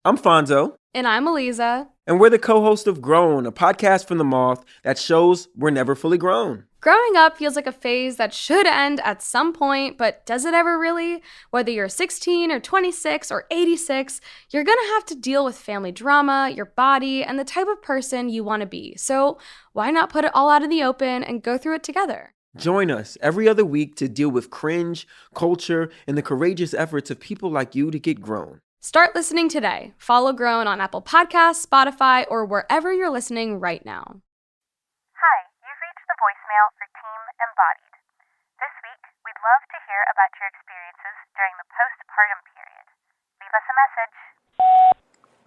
I'm Fonzo. And I'm Eliza. And we're the co-host of Grown, a podcast from the Moth that shows we're never fully grown. Growing up feels like a phase that should end at some point, but does it ever really? Whether you're 16 or 26 or 86, you're gonna have to deal with family drama, your body, and the type of person you want to be. So why not put it all out in the open and go through it together? Join us every other week to deal with cringe, culture, and the courageous efforts of people like you to get grown. Start listening today. Follow Grown on Apple Podcasts, Spotify, or wherever you're listening right now. Hi, you've reached the voicemail for Team Embodied. This week, we'd love to hear about your experiences during the postpartum period. Leave us a message.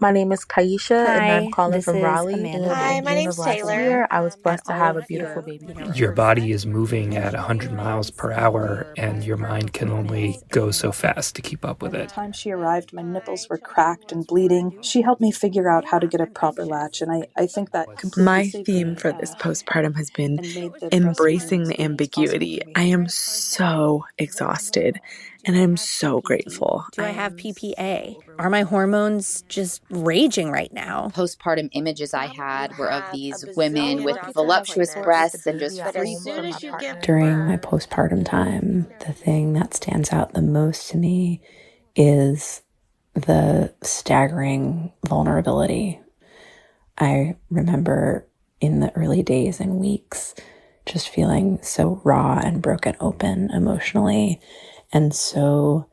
My name is Kaisha, Hi, and I'm calling this from is Raleigh. Amanda. And Hi, in my June name's of last Taylor. year, I was blessed to have a all of beautiful your, baby. Your body is moving at 100 miles per hour, and your mind can only go so fast to keep up with By the it. time she arrived, my nipples were cracked and bleeding. She helped me figure out how to get a proper latch, and I think that completely My saved theme me, for this postpartum has been and made the embracing breastfeeding the experience ambiguity. possible for I me. am so exhausted, and I'm so grateful. Do I have PPA? Are my hormones just raging right now? Postpartum images I had were of these women with voluptuous breasts and just free from a partner. During my postpartum time, the thing that stands out the most to me is the staggering vulnerability. I remember in the early days and weeks just feeling so raw and broken open emotionally and so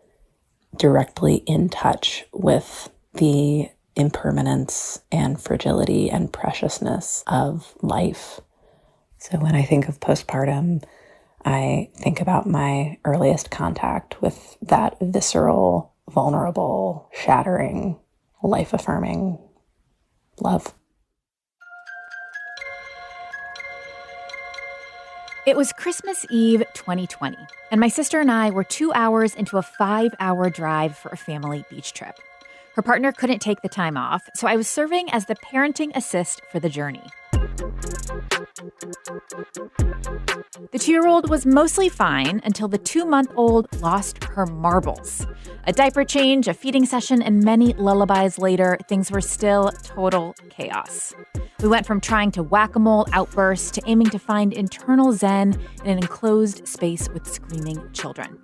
directly in touch with the impermanence and fragility and preciousness of life. So when I think of postpartum, I think about my earliest contact with that visceral, vulnerable, shattering, life-affirming love. It was Christmas Eve 2020, and my sister and I were 2 hours into a 5-hour drive for a family beach trip. Her partner couldn't take the time off, so I was serving as the parenting assist for the journey. The 2-year-old was mostly fine until the 2-month-old lost her marbles. A diaper change, a feeding session, and many lullabies later, things were still total chaos. We went from trying to whack-a-mole outbursts to aiming to find internal zen in an enclosed space with screaming children.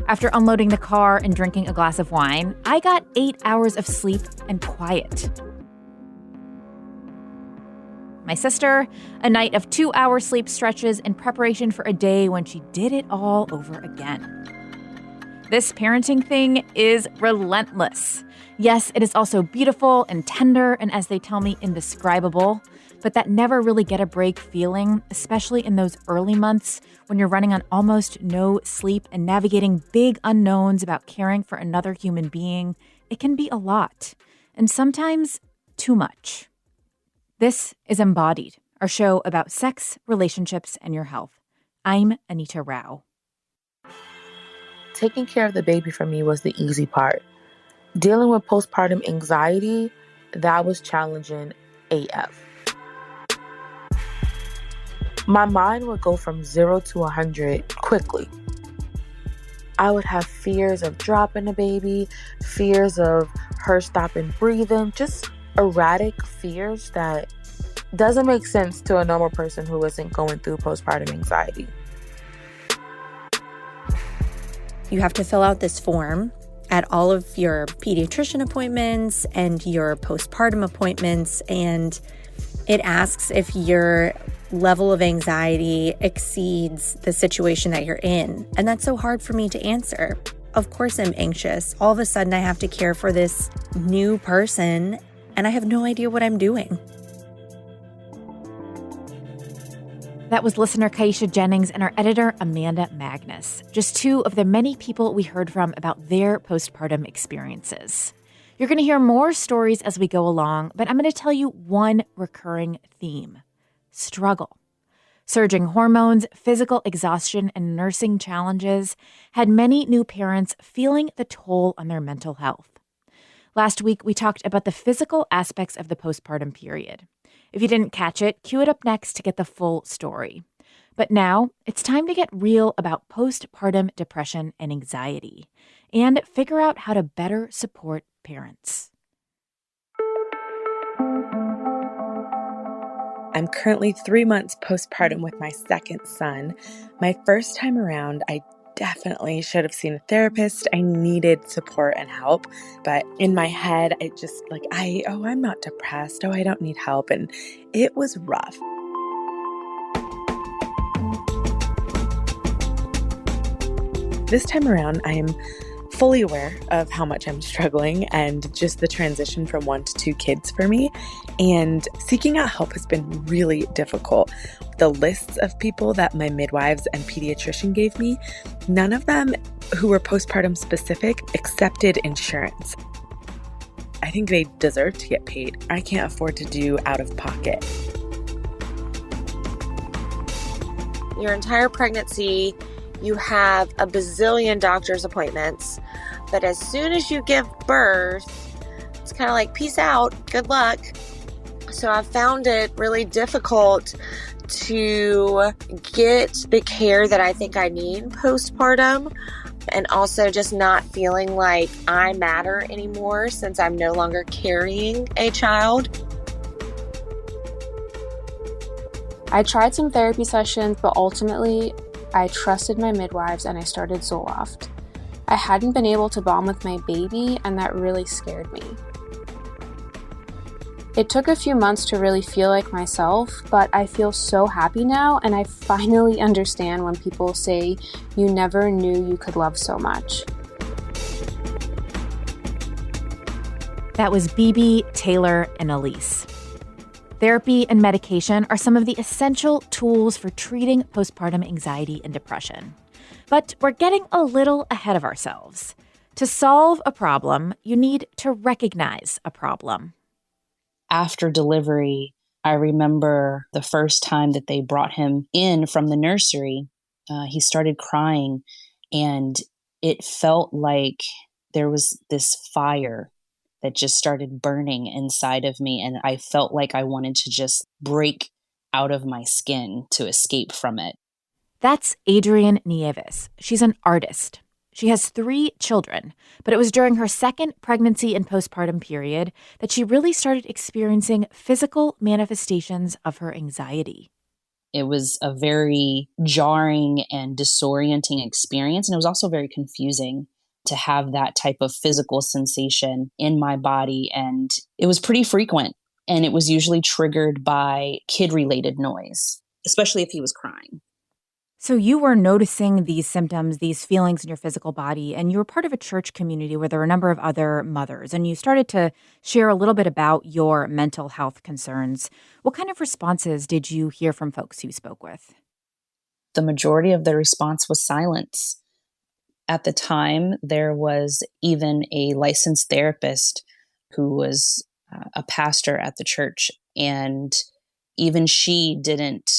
After unloading the car and drinking a glass of wine, I got 8 hours of sleep and quiet. My sister, a night of 2-hour sleep stretches in preparation for a day when she did it all over again. This parenting thing is relentless. Yes, it is also beautiful and tender and, as they tell me, indescribable, but that never really get a break feeling, especially in those early months when you're running on almost no sleep and navigating big unknowns about caring for another human being, it can be a lot, and sometimes too much. This is Embodied, our show about sex, relationships, and your health. I'm Anita Rao. Taking care of the baby for me was the easy part. Dealing with postpartum anxiety, that was challenging AF. My mind would go from 0 to 100 quickly. I would have fears of dropping the baby, fears of her stopping breathing, just erratic fears that doesn't make sense to a normal person who isn't going through postpartum anxiety. You have to fill out this form at all of your pediatrician appointments and your postpartum appointments, and it asks if your level of anxiety exceeds the situation that you're in. And that's so hard for me to answer. Of course I'm anxious. All of a sudden I have to care for this new person, and I have no idea what I'm doing. That was listener Kaisha Jennings and our editor Amanda Magnus, just two of the many people we heard from about their postpartum experiences. You're going to hear more stories as we go along, but I'm going to tell you one recurring theme: struggle. Surging hormones, physical exhaustion, and nursing challenges had many new parents feeling the toll on their mental health. Last week, we talked about the physical aspects of the postpartum period. If you didn't catch it, cue it up next to get the full story. But now, it's time to get real about postpartum depression and anxiety and figure out how to better support parents. I'm currently 3 months postpartum with my second son. My first time around, I definitely should have seen a therapist. I needed support and help, but in my head, it just I'm not depressed. Oh, I don't need help. And it was rough. This time around, I am fully aware of how much I'm struggling and just the transition from 1 to 2 kids for me. And seeking out help has been really difficult. The lists of people that my midwives and pediatrician gave me, none of them who were postpartum specific accepted insurance. I think they deserve to get paid. I can't afford to do out of pocket. Your entire pregnancy, you have a bazillion doctor's appointments, but as soon as you give birth, it's kind of like, peace out, good luck. So I've found it really difficult to get the care that I think I need postpartum, and also just not feeling like I matter anymore since I'm no longer carrying a child. I tried some therapy sessions, but ultimately I trusted my midwives and I started Zoloft. I hadn't been able to bond with my baby, and that really scared me. It took a few months to really feel like myself, but I feel so happy now, and I finally understand when people say you never knew you could love so much. That was Bibi, Taylor, and Elise. Therapy and medication are some of the essential tools for treating postpartum anxiety and depression. But we're getting a little ahead of ourselves. To solve a problem, you need to recognize a problem. After delivery, I remember the first time that they brought him in from the nursery, he started crying, and it felt like there was this fire that just started burning inside of me. And I felt like I wanted to just break out of my skin to escape from it. That's Adrienne Nieves. She's an artist. She has 3 children, but it was during her second pregnancy and postpartum period that she really started experiencing physical manifestations of her anxiety. It was a very jarring and disorienting experience, and it was also very confusing to have that type of physical sensation in my body. And it was pretty frequent, and it was usually triggered by kid-related noise, especially if he was crying. So you were noticing these symptoms, these feelings in your physical body, and you were part of a church community where there were a number of other mothers, and you started to share a little bit about your mental health concerns. What kind of responses did you hear from folks you spoke with? The majority of the response was silence. At the time, there was even a licensed therapist who was a pastor at the church, and even she didn't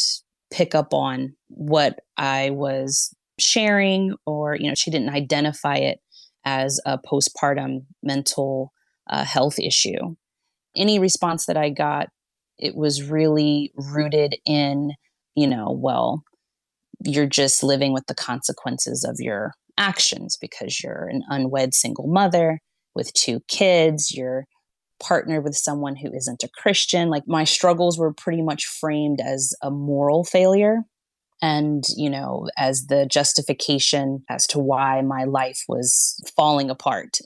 pick up on what I was sharing, or, she didn't identify it as a postpartum mental health issue. Any response that I got, it was really rooted in, well, you're just living with the consequences of your actions because you're an unwed single mother with 2 kids, you're partnered with someone who isn't a Christian. Like, my struggles were pretty much framed as a moral failure and, as the justification as to why my life was falling apart.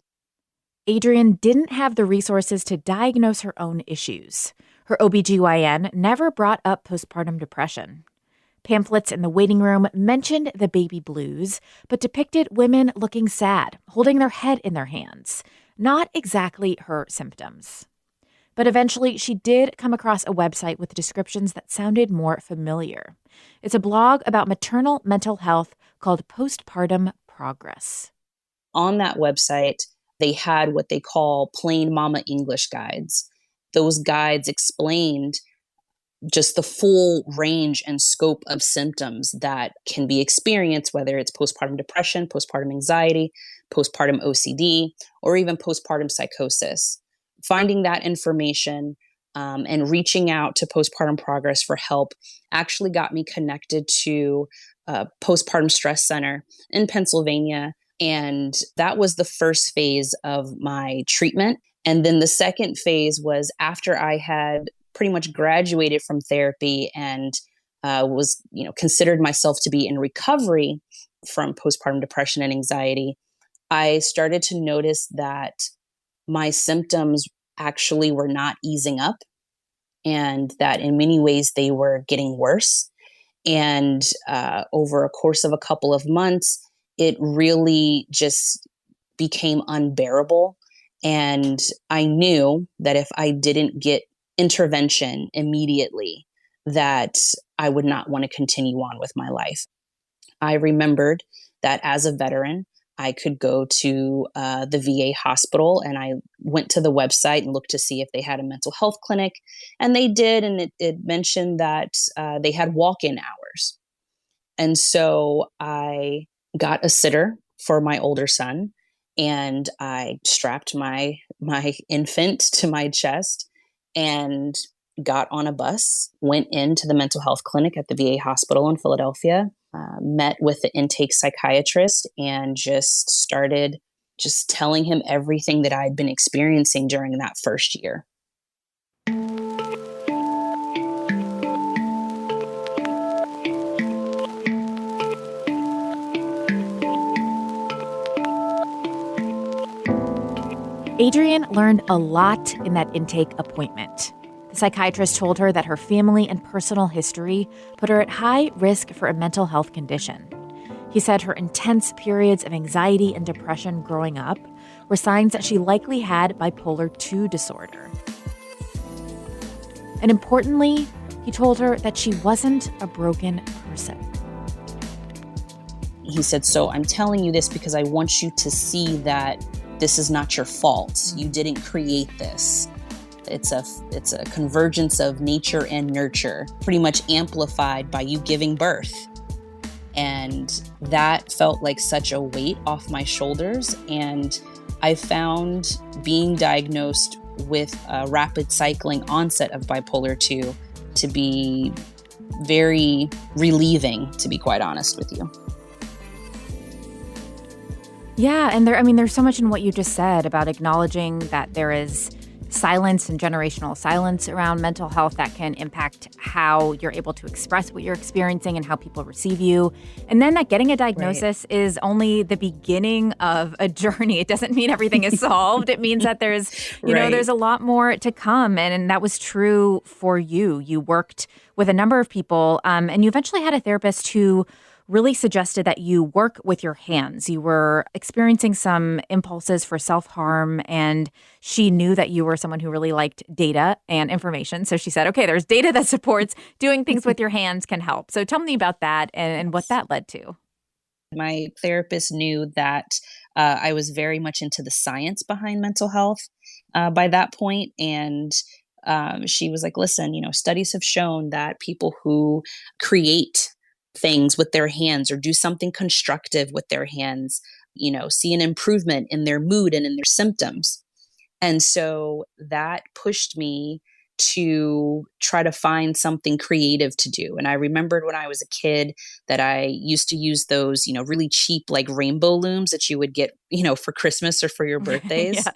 Adrienne didn't have the resources to diagnose her own issues. Her OBGYN never brought up postpartum depression. Pamphlets in the waiting room mentioned the baby blues, but depicted women looking sad, holding their head in their hands. Not exactly her symptoms. But eventually, she did come across a website with descriptions that sounded more familiar. It's a blog about maternal mental health called Postpartum Progress. On that website, they had what they call plain mama English guides. Those guides explained just the full range and scope of symptoms that can be experienced, whether it's postpartum depression, postpartum anxiety, postpartum OCD, or even postpartum psychosis. Finding that information and reaching out to Postpartum Progress for help actually got me connected to a postpartum stress center in Pennsylvania. And that was the first phase of my treatment. And then the second phase was after I had pretty much graduated from therapy and was, considered myself to be in recovery from postpartum depression and anxiety, I started to notice that my symptoms actually were not easing up, and that in many ways they were getting worse. And over a course of a couple of months, it really just became unbearable. And I knew that if I didn't get intervention immediately, that I would not want to continue on with my life. I remembered that as a veteran, I could go to the VA hospital, and I went to the website and looked to see if they had a mental health clinic. And they did, and it mentioned that they had walk-in hours. And so I got a sitter for my older son, and I strapped my infant to my chest and got on a bus, went into the mental health clinic at the VA hospital in Philadelphia, met with the intake psychiatrist, and just started just telling him everything that I'd been experiencing during that first year. Adrienne learned a lot in that intake appointment. The psychiatrist told her that her family and personal history put her at high risk for a mental health condition. He said her intense periods of anxiety and depression growing up were signs that she likely had bipolar II disorder. And importantly, he told her that she wasn't a broken person. He said, so I'm telling you this because I want you to see that this is not your fault. You didn't create this. It's a convergence of nature and nurture, pretty much amplified by you giving birth. And that felt like such a weight off my shoulders. And I found being diagnosed with a rapid cycling onset of bipolar II to be very relieving, to be quite honest with you. Yeah, and there's so much in what you just said about acknowledging that there is silence and generational silence around mental health that can impact how you're able to express what you're experiencing and how people receive you. And then that getting a diagnosis is only the beginning of a journey. It doesn't mean everything is solved. It means that there's, there's a lot more to come. And that was true for you. You worked with a number of people, and you eventually had a therapist who really suggested that you work with your hands. You were experiencing some impulses for self-harm, and she knew that you were someone who really liked data and information. So she said, okay, there's data that supports doing things with your hands can help. So tell me about that and what that led to. My therapist knew that I was very much into the science behind mental health by that point. And she was like, listen, studies have shown that people who create things with their hands or do something constructive with their hands, see an improvement in their mood and in their symptoms. And so that pushed me to try to find something creative to do. And I remembered when I was a kid that I used to use those, really cheap, like rainbow looms that you would get, for Christmas or for your birthdays.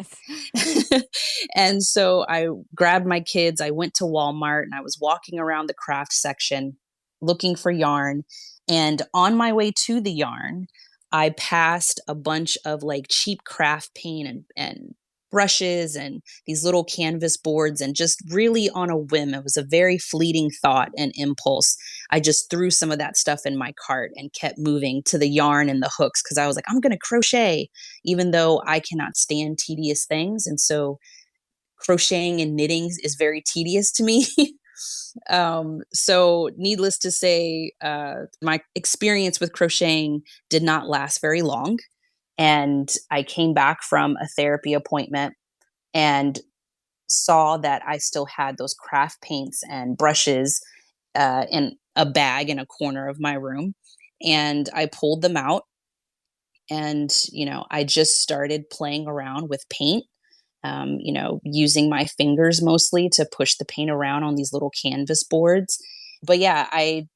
And so I grabbed my kids, I went to Walmart, and I was walking around the craft section looking for yarn. And on my way to the yarn, I passed a bunch of like cheap craft paint and brushes and these little canvas boards. And just really on a whim, it was a very fleeting thought and impulse. I just threw some of that stuff in my cart and kept moving to the yarn and the hooks because I was like, I'm going to crochet, even though I cannot stand tedious things. And so crocheting and knitting is very tedious to me. So needless to say, my experience with crocheting did not last very long. And I came back from a therapy appointment and saw that I still had those craft paints and brushes in a bag in a corner of my room. And I pulled them out and, I just started playing around with paint. Using my fingers mostly to push the paint around on these little canvas boards. But yeah, I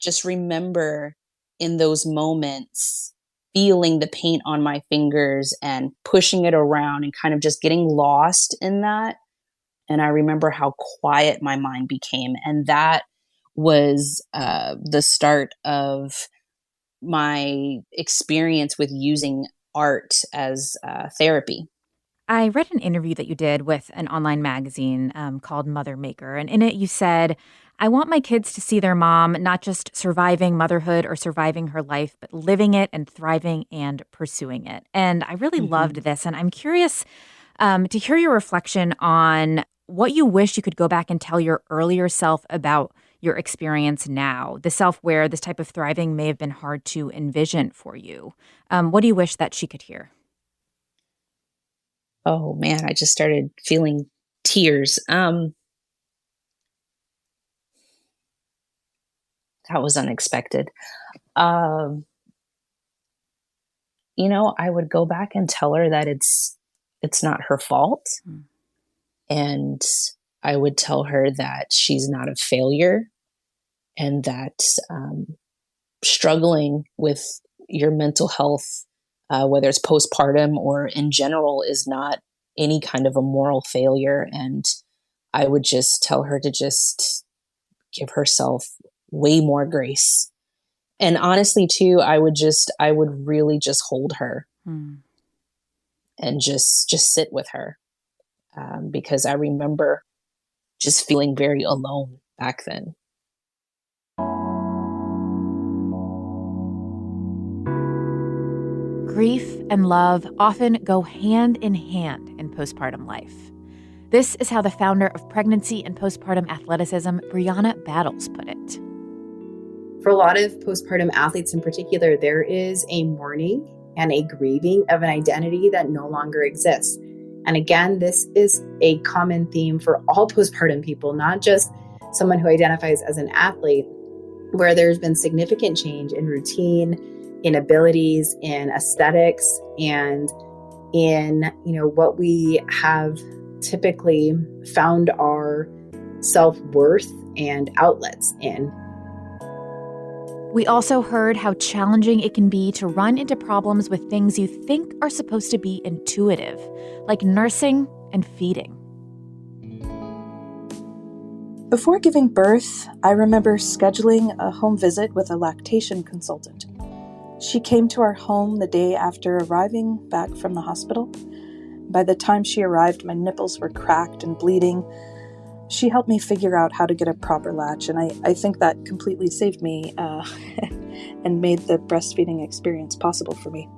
just remember in those moments feeling the paint on my fingers and pushing it around and kind of just getting lost in that. And I remember how quiet my mind became. And that was the start of my experience with using art as therapy. I read an interview that you did with an online magazine called Mother Maker. And in it, you said, I want my kids to see their mom not just surviving motherhood or surviving her life, but living it and thriving and pursuing it. And I really loved this. And I'm curious to hear your reflection on what you wish you could go back and tell your earlier self about your experience now, the self where this type of thriving may have been hard to envision for you. What do you wish that she could hear? Oh man, I just started feeling tears. That was unexpected. I would go back and tell her that it's not her fault. And I would tell her that she's not a failure, and that struggling with your mental health, whether it's postpartum or in general, is not any kind of a moral failure. And I would just tell her to just give herself way more grace. And honestly, too, I would really just hold her and just sit with her. Because I remember just feeling very alone back then. Grief and love often go hand in hand in postpartum life. This is how the founder of Pregnancy and Postpartum Athleticism, Brianna Battles, put it. For a lot of postpartum athletes in particular, there is a mourning and a grieving of an identity that no longer exists. And again, this is a common theme for all postpartum people, not just someone who identifies as an athlete, where there's been significant change in routine, in abilities, in aesthetics, and in, what we have typically found our self-worth and outlets in. We also heard how challenging it can be to run into problems with things you think are supposed to be intuitive, like nursing and feeding. Before giving birth, I remember scheduling a home visit with a lactation consultant. She came to our home the day after arriving back from the hospital. By the time she arrived, my nipples were cracked and bleeding. She helped me figure out how to get a proper latch, and I think that completely saved me and made the breastfeeding experience possible for me.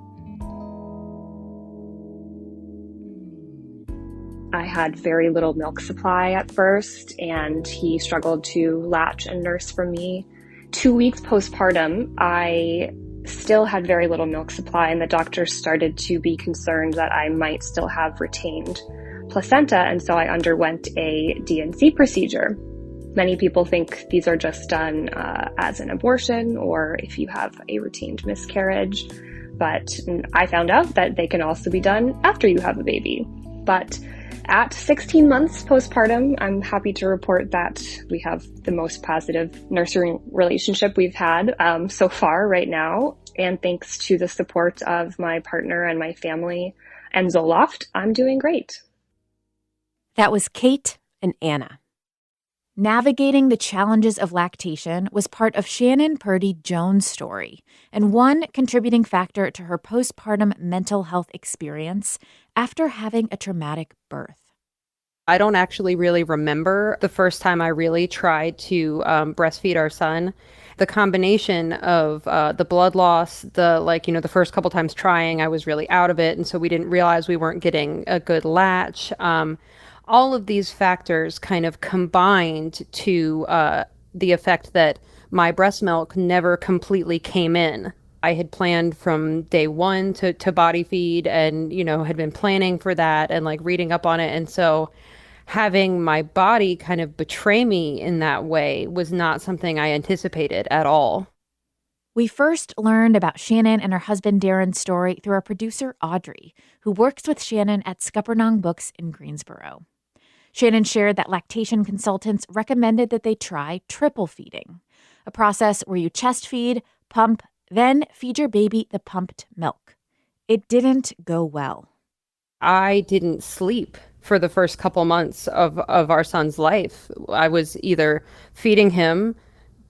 I had very little milk supply at first, and he struggled to latch and nurse for me. 2 weeks postpartum, I still had very little milk supply, and the doctors started to be concerned that I might still have retained placenta, and so I underwent a D&C procedure. Many people think these are just done as an abortion or if you have a retained miscarriage, but I found out that they can also be done after you have a baby. But at 16 months postpartum, I'm happy to report that we have the most positive nurturing relationship we've had so far right now, and thanks to the support of my partner and my family and Zoloft, I'm doing great. That was Kate and Anna. Navigating the challenges of lactation was part of Shannon Purdy Jones' story, and one contributing factor to her postpartum mental health experience after having a traumatic birth. I don't actually really remember the first time I really tried to breastfeed our son. The combination of the blood loss, the first couple times trying, I was really out of it, and so we didn't realize we weren't getting a good latch. All of these factors kind of combined to the effect that my breast milk never completely came in. I had planned from day one to body feed and, had been planning for that and reading up on it. And so having my body kind of betray me in that way was not something I anticipated at all. We first learned about Shannon and her husband Darren's story through our producer Audrey, who works with Shannon at Scuppernong Books in Greensboro. Shannon shared that lactation consultants recommended that they try triple feeding, a process where you chest feed, pump, then feed your baby the pumped milk. It didn't go well. I didn't sleep for the first couple months of our son's life. I was either feeding him,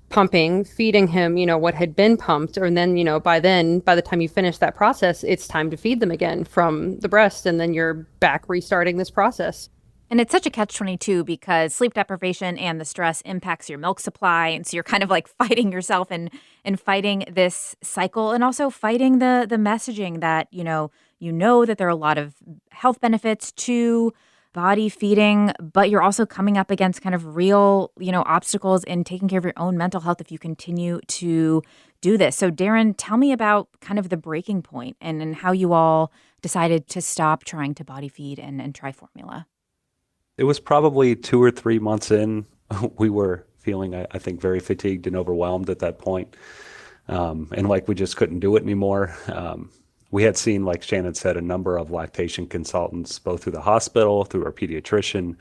pumping, feeding him, what had been pumped, or then, by the time you finish that process, it's time to feed them again from the breast, and then you're back restarting this process. And it's such a catch-22 because sleep deprivation and the stress impacts your milk supply. And so you're kind of like fighting yourself and fighting this cycle, and also fighting the messaging that, you know that there are a lot of health benefits to body feeding, but you're also coming up against kind of real, obstacles in taking care of your own mental health if you continue to do this. So Darren, tell me about kind of the breaking point and how you all decided to stop trying to body feed and try formula. It was probably 2 or 3 months in. We were feeling, I think, very fatigued and overwhelmed at that point. And like we just couldn't do it anymore. We had seen, like Shannon said, a number of lactation consultants, both through the hospital, through our pediatrician.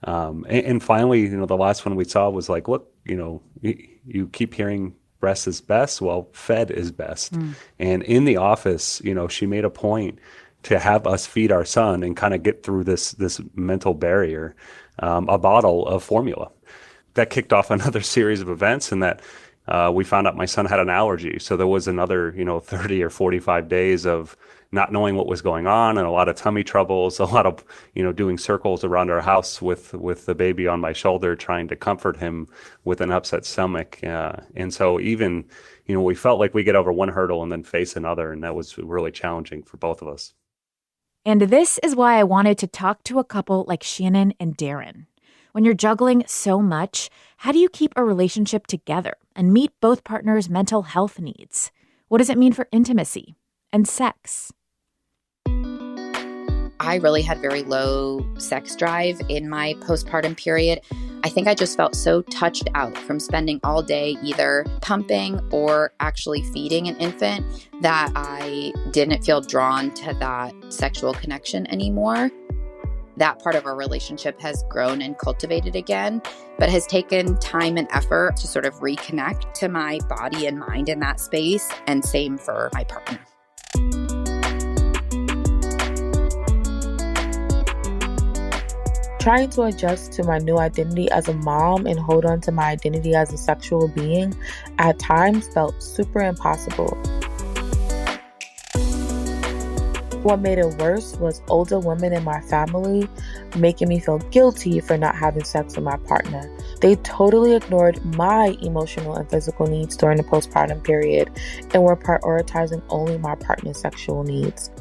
And finally, the last one we saw was like, look, you keep hearing breast is best. Well, fed is best. And in the office, she made a point to have us feed our son and kind of get through this mental barrier, a bottle of formula. That kicked off another series of events, and that we found out my son had an allergy. So there was another, 30 or 45 days of not knowing what was going on, and a lot of tummy troubles, a lot of, doing circles around our house with the baby on my shoulder, trying to comfort him with an upset stomach. And so even, we felt like we get over one hurdle and then face another, and that was really challenging for both of us. And this is why I wanted to talk to a couple like Shannon and Darren. When you're juggling so much, how do you keep a relationship together and meet both partners' mental health needs? What does it mean for intimacy and sex? I really had very low sex drive in my postpartum period. I think I just felt so touched out from spending all day either pumping or actually feeding an infant that I didn't feel drawn to that sexual connection anymore. That part of our relationship has grown and cultivated again, but has taken time and effort to sort of reconnect to my body and mind in that space, and same for my partner. Trying to adjust to my new identity as a mom and hold on to my identity as a sexual being at times felt super impossible. What made it worse was older women in my family making me feel guilty for not having sex with my partner. They totally ignored my emotional and physical needs during the postpartum period and were prioritizing only my partner's sexual needs.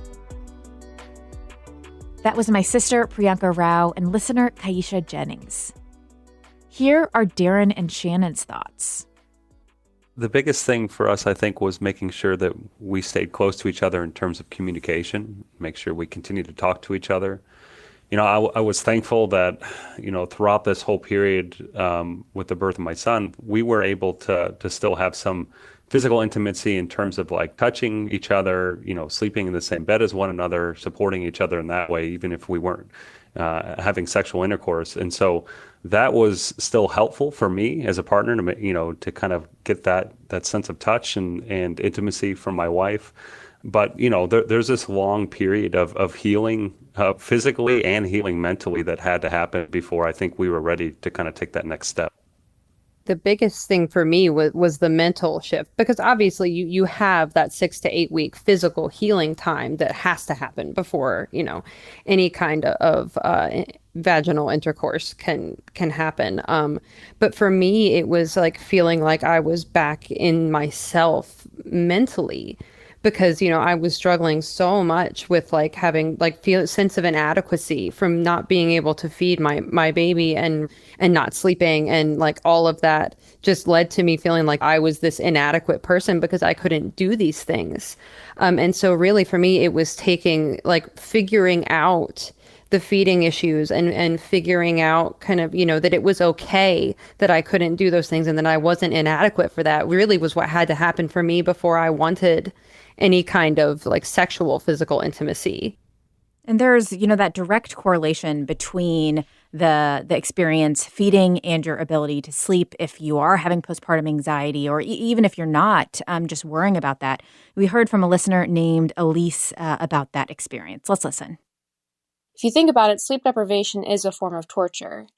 That was my sister, Priyanka Rao, and listener, Kaisha Jennings. Here are Darren and Shannon's thoughts. The biggest thing for us, I think, was making sure that we stayed close to each other in terms of communication, make sure we continued to talk to each other. I was thankful that, throughout this whole period with the birth of my son, we were able to still have some physical intimacy in terms of like touching each other, sleeping in the same bed as one another, supporting each other in that way, even if we weren't having sexual intercourse. And so that was still helpful for me as a partner to kind of get that sense of touch and intimacy from my wife. But, there's this long period of healing physically and healing mentally that had to happen before I think we were ready to kind of take that next step. The biggest thing for me was the mental shift, because obviously you have that 6 to 8 week physical healing time that has to happen before, any kind of vaginal intercourse can happen. But for me, it was like feeling like I was back in myself mentally, because, I was struggling so much with like having like feel sense of inadequacy from not being able to feed my baby and not sleeping, and like all of that just led to me feeling like I was this inadequate person because I couldn't do these things. And so really for me, it was figuring out the feeding issues and figuring out kind of, that it was okay that I couldn't do those things and that I wasn't inadequate for that really was what had to happen for me before I wanted any kind of like sexual physical intimacy. And there's, that direct correlation between the experience feeding and your ability to sleep if you are having postpartum anxiety, or even if you're not, just worrying about that. We heard from a listener named Elise about that experience. Let's listen. If you think about it, sleep deprivation is a form of torture.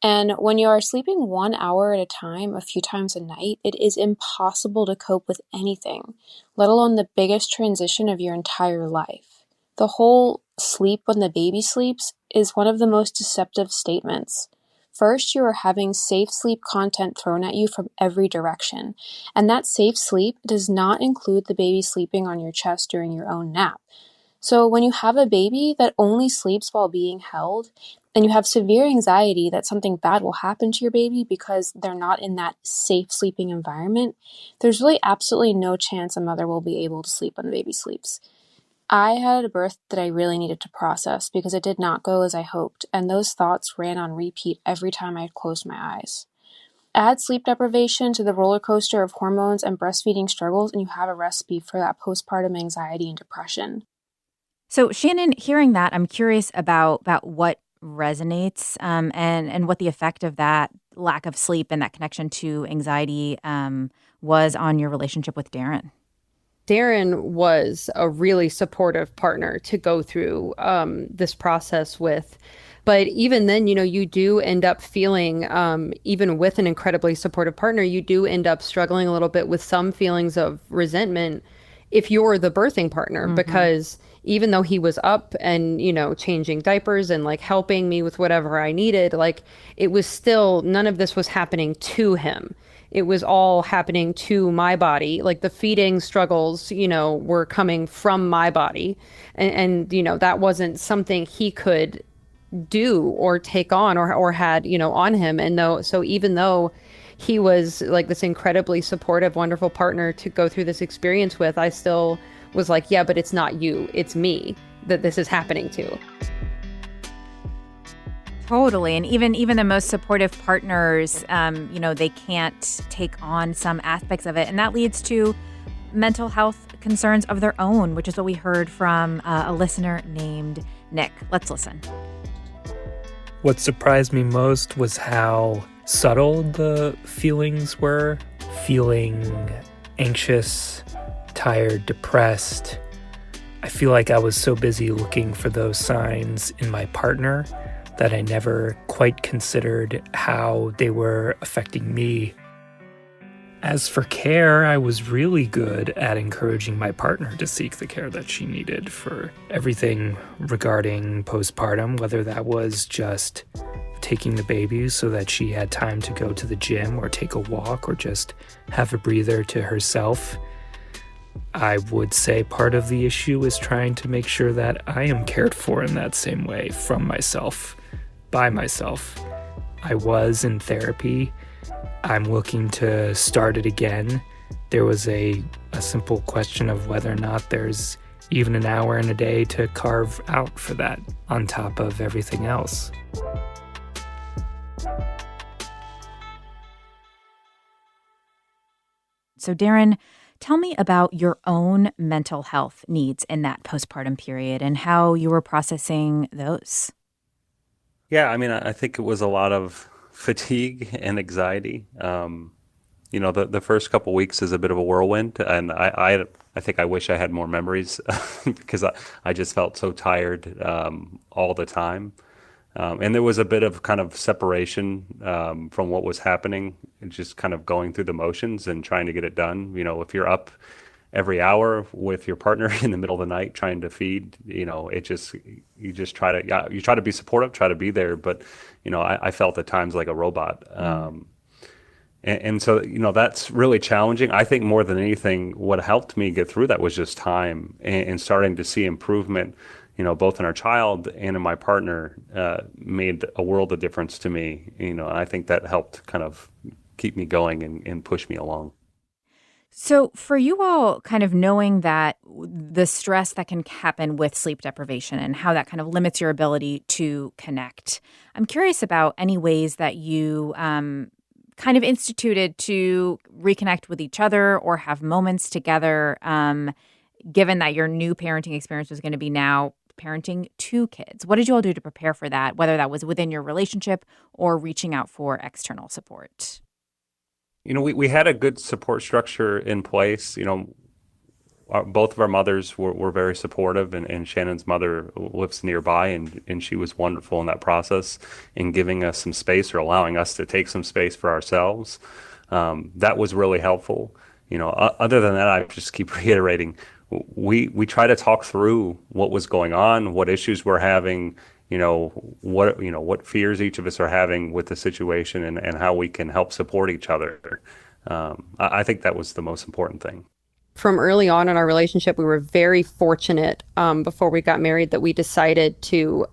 And when you are sleeping 1 hour at a time, a few times a night, it is impossible to cope with anything, let alone the biggest transition of your entire life. The whole sleep when the baby sleeps is one of the most deceptive statements. First, you are having safe sleep content thrown at you from every direction. And that safe sleep does not include the baby sleeping on your chest during your own nap. So when you have a baby that only sleeps while being held, and you have severe anxiety that something bad will happen to your baby because they're not in that safe sleeping environment, there's really absolutely no chance a mother will be able to sleep when the baby sleeps. I had a birth that I really needed to process because it did not go as I hoped, and those thoughts ran on repeat every time I closed my eyes. Add sleep deprivation to the roller coaster of hormones and breastfeeding struggles, and you have a recipe for that postpartum anxiety and depression. So, Shannon, hearing that, I'm curious about what resonates and what the effect of that lack of sleep and that connection to anxiety was on your relationship with Darren. Darren was a really supportive partner to go through this process with. But even then, you do end up feeling, even with an incredibly supportive partner, you do end up struggling a little bit with some feelings of resentment if you're the birthing partner, because even though he was up and, changing diapers and like helping me with whatever I needed, like it was still, none of this was happening to him. It was all happening to my body. Like the feeding struggles, were coming from my body. And that wasn't something he could do or take on or had, on him. And so even though he was like this incredibly supportive, wonderful partner to go through this experience with, I still was like, yeah, but it's not you, it's me that this is happening to. Totally. And even the most supportive partners, they can't take on some aspects of it. And that leads to mental health concerns of their own, which is what we heard from a listener named Nick. Let's listen. What surprised me most was how subtle the feelings were. Feeling anxious, tired, depressed. I feel like I was so busy looking for those signs in my partner that I never quite considered how they were affecting me. As for care, I was really good at encouraging my partner to seek the care that she needed for everything regarding postpartum, whether that was just taking the baby so that she had time to go to the gym or take a walk or just have a breather to herself. I would say part of the issue is trying to make sure that I am cared for in that same way from myself, by myself. I was in therapy. I'm looking to start it again. There was a simple question of whether or not there's even an hour in a day to carve out for that on top of everything else. So, Darren, tell me about your own mental health needs in that postpartum period and how you were processing those. Yeah, I mean, I think it was a lot of fatigue and anxiety. The first couple weeks is a bit of a whirlwind, and I think I wish I had more memories because I just felt so tired all the time. And there was a bit of kind of separation from what was happening, and just kind of going through the motions and trying to get it done. If you're up every hour with your partner in the middle of the night trying to feed, you try to be supportive, try to be there. But, I felt at times like a robot. And so, that's really challenging. I think more than anything, what helped me get through that was just time and starting to see improvement, both in our child and in my partner, made a world of difference to me, and I think that helped kind of keep me going and push me along. So for you all, kind of knowing that the stress that can happen with sleep deprivation and how that kind of limits your ability to connect, I'm curious about any ways that you kind of instituted to reconnect with each other or have moments together, given that your new parenting experience was going to be now parenting two kids. What did you all do to prepare for that, whether that was within your relationship or reaching out for external support? We had a good support structure in place. both of our mothers were very supportive, and Shannon's mother lives nearby, and she was wonderful in that process in giving us some space or allowing us to take some space for ourselves. That was really helpful. Other than that, I just keep reiterating, we try to talk through what was going on, what issues we're having, what fears each of us are having with the situation, and how we can help support each other. I think that was the most important thing. From early on in our relationship, we were very fortunate before we got married that we decided to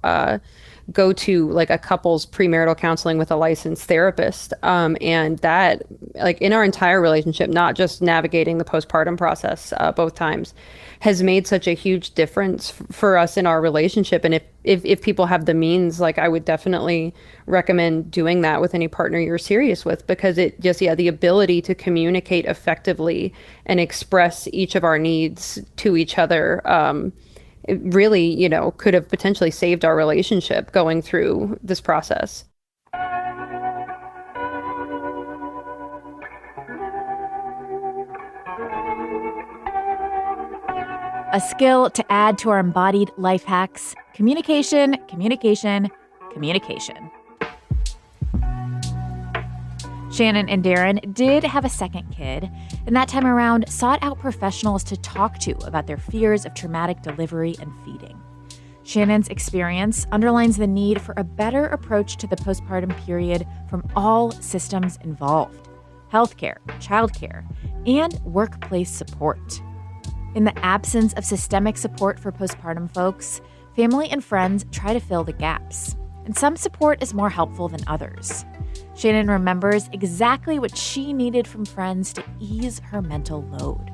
go to like a couple's premarital counseling with a licensed therapist. And that, like, in our entire relationship, not just navigating the postpartum process both times, has made such a huge difference for us in our relationship. And if people have the means, like, I would definitely recommend doing that with any partner you're serious with, because it just, the ability to communicate effectively and express each of our needs to each other, it really, could have potentially saved our relationship going through this process. A skill to add to our embodied life hacks: communication, communication, communication. Shannon and Darren did have a second kid, and that time around sought out professionals to talk to about their fears of traumatic delivery and feeding. Shannon's experience underlines the need for a better approach to the postpartum period from all systems involved: healthcare, childcare, and workplace support. In the absence of systemic support for postpartum folks, family and friends try to fill the gaps, and some support is more helpful than others. Shannon remembers exactly what she needed from friends to ease her mental load.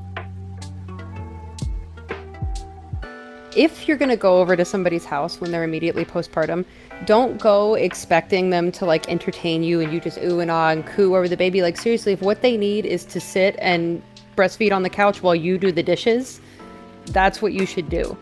If you're going to go over to somebody's house when they're immediately postpartum, don't go expecting them to like entertain you and you just ooh and ah and coo over the baby. Like, seriously, if what they need is to sit and breastfeed on the couch while you do the dishes, that's what you should do.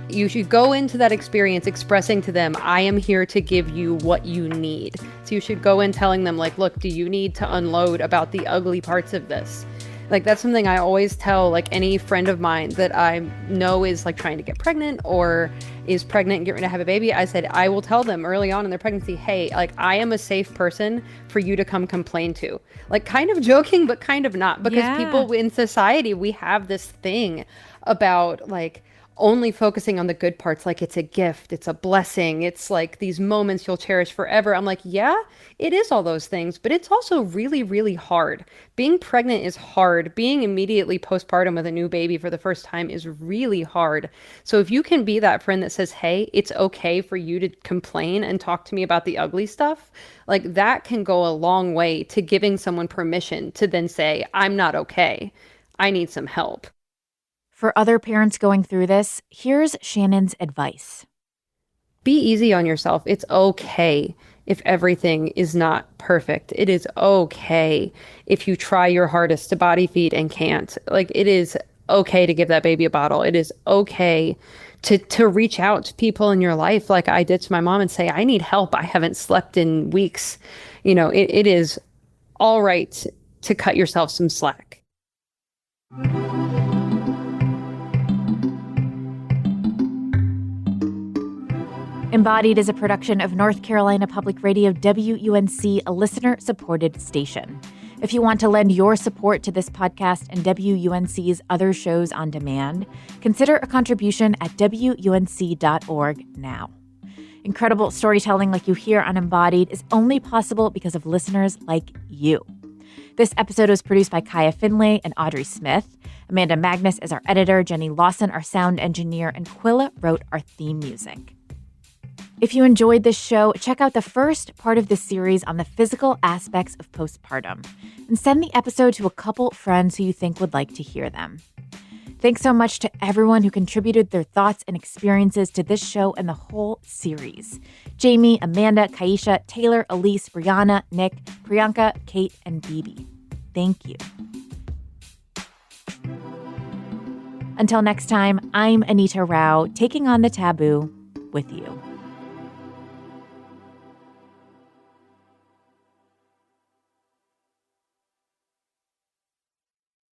You should go into that experience expressing to them, I am here to give you what you need. So you should go in telling them, like, look, do you need to unload about the ugly parts of this? Like, that's something I always tell, like, any friend of mine that I know is like trying to get pregnant or is pregnant and get ready to have a baby. I said, I will tell them early on in their pregnancy, hey, like, I am a safe person for you to come complain to. Like, kind of joking, but kind of not, because people in society, we have this thing about like only focusing on the good parts, like it's a gift, it's a blessing, it's like these moments you'll cherish forever. I'm like, yeah, it is all those things, but it's also really, really hard. Being pregnant is hard. Being immediately postpartum with a new baby for the first time is really hard. So if you can be that friend that says, hey, it's okay for you to complain and talk to me about the ugly stuff, like that can go a long way to giving someone permission to then say, I'm not okay, I need some help. For other parents going through this, here's Shannon's advice. Be easy on yourself. It's okay if everything is not perfect. It is okay if you try your hardest to body feed and can't. Like, it is okay to give that baby a bottle. It is okay to reach out to people in your life like I did to my mom and say, I need help. I haven't slept in weeks. It is all right to cut yourself some slack. Embodied is a production of North Carolina Public Radio WUNC, a listener-supported station. If you want to lend your support to this podcast and WUNC's other shows on demand, consider a contribution at WUNC.org now. Incredible storytelling like you hear on Embodied is only possible because of listeners like you. This episode was produced by Kaya Finlay and Audrey Smith. Amanda Magnus is our editor, Jenny Lawson, our sound engineer, and Quilla wrote our theme music. If you enjoyed this show, check out the first part of this series on the physical aspects of postpartum, and send the episode to a couple friends who you think would like to hear them. Thanks so much to everyone who contributed their thoughts and experiences to this show and the whole series. Jamie, Amanda, Kaisha, Taylor, Elise, Brianna, Nick, Priyanka, Kate, and Bibi. Thank you. Until next time, I'm Anita Rao, taking on the taboo with you.